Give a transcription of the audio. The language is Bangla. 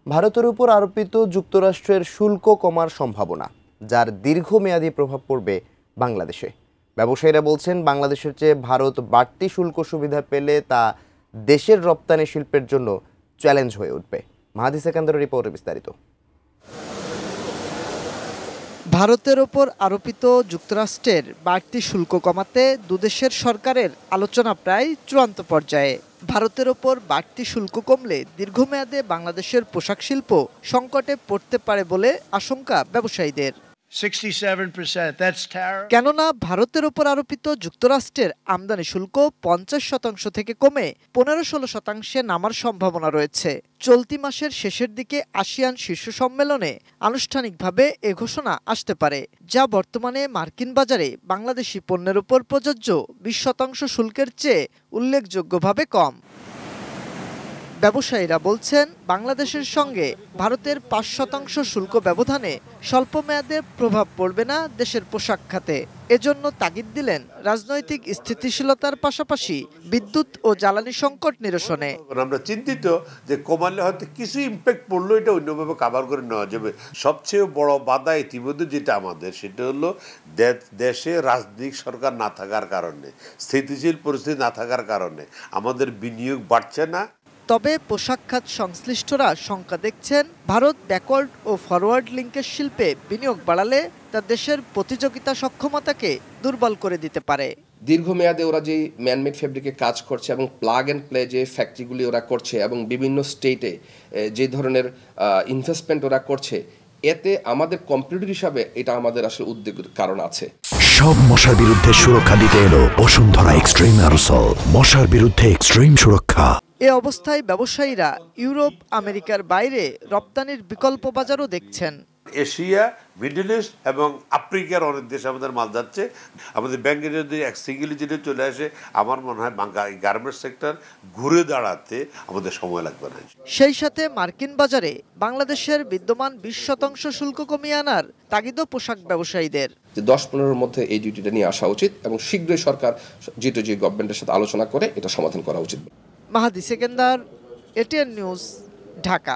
ভারতের উপর আরোপিত যুক্তরাষ্ট্রের শুল্ক কমার সম্ভাবনা, যার দীর্ঘমেয়াদী প্রভাব পড়বে বাংলাদেশে। ব্যবসায়ীরা বলছেন, বাংলাদেশের চেয়ে ভারত বাড়তি শুল্ক সুবিধা পেলে তা দেশের রপ্তানি শিল্পের জন্য চ্যালেঞ্জ হয়ে উঠবে। মাহাদি সেকেন্দারের রিপোর্টে বিস্তারিত। ভারতের ওপর আরোপিত যুক্তরাষ্ট্রের বাড়তি শুল্ক কমাতে দুদেশের সরকারের আলোচনা প্রায় চূড়ান্ত পর্যায়ে। ভারতের ওপর বাড়তি শুল্ক কমলে দীর্ঘমেয়াদে বাংলাদেশের পোশাক শিল্প সংকটে পড়তে পারে বলে আশঙ্কা ব্যবসায়ীদের। কেননা ভারতের ওপর আরোপিত যুক্তরাষ্ট্রের আমদানি শুল্ক 50% থেকে কমে 15-16% নামার সম্ভাবনা রয়েছে। চলতি মাসের শেষের দিকে আসিয়ান শীর্ষ সম্মেলনে আনুষ্ঠানিকভাবে এ ঘোষণা আসতে পারে, যা বর্তমানে মার্কিন বাজারে বাংলাদেশি পণ্যের উপর প্রযোজ্য 20% শুল্কের চেয়ে উল্লেখযোগ্যভাবে কম। ব্যবসায়ীরা বলছেন, বাংলাদেশের সঙ্গে ভারতের 5% শুল্ক ব্যবধানে স্বল্প মেয়াদে প্রভাব পড়বে না দেশের পোশাক খাতে। এজন্য তাগিদ দিলেন রাজনৈতিক স্থিতিশীলতার পাশাপাশি বিদ্যুৎ ও জ্বালানি সংকট নিরসনে। আমরা চিন্তিত যে কমালে হয়তো কিছু ইম্প্যাক্ট পড়লো, এটা অন্যভাবে কাভার করে নেওয়া যাবে। সবচেয়ে বড় বাধা ইতিমধ্যে যেটা আমাদের, সেটা হলো দেশে রাজনৈতিক সরকার না থাকার কারণে, স্থিতিশীল পরিস্থিতি না থাকার কারণে আমাদের বিনিয়োগ বাড়ছে না। তবে পোশাক খাত সংশ্লিষ্টরা শঙ্কা দেখছেন, ভারত ব্যাকওয়ার্ড ও ফরওয়ার্ড লিঙ্কের শিল্পে বিনিয়োগ বাড়ালে তা দেশের প্রতিযোগিতা সক্ষমতাকে দুর্বল করে দিতে পারে। দীর্ঘমেয়াদে ওরা যে ম্যানমেড ফেব্রিকে কাজ করছে এবং প্লাগ অ্যান্ড প্লে যে ফ্যাক্টরিগুলি ওরা করছে এবং বিভিন্ন স্টেটে যে ধরনের ইনভেস্টমেন্ট ওরা করছে, এতে আমাদের কম্পিটিটিভ হিসাবে এটা আমাদের আসলে উদ্বেগের কারণ আছে। সব মশার বিরুদ্ধে সুরক্ষা দিতে এলো বসুন্ধরা এক্সট্রিম অ্যারোসল, মশার বিরুদ্ধে এক্সট্রিম সুরক্ষা। এ অবস্থায় ব্যবসায়ীরা ইউরোপ, আমেরিকার বাইরে রপ্তানির বিকল্প বাজারও দেখছেন। এশিয়া, মিডল ইস্ট এবং আফ্রিকার অনেক দেশে আমাদের মাল যাচ্ছে। আমাদের ব্যাংকে যদি এক সিঙ্গেলি যেটা চলে আসে, আমার মনে হয় গার্মেন্টস সেক্টর ঘুরে দাঁড়াতে আমাদের সময় লাগবে না। সেই সাথে মার্কিন বাজারে বাংলাদেশের বিদ্যমান 20% শুল্ক কমিয়ে আনার তাগিদও পোশাক ব্যবসায়ীদের। 10-15-এর মধ্যে এই ডিউটিটা নিয়ে আসা উচিত এবং শীঘ্রই সরকার G2G গভর্নমেন্টের সাথে আলোচনা করে এটা সমাধান করা উচিত। মাহাদি সেকেন্দার, এটিএন নিউজ, ঢাকা।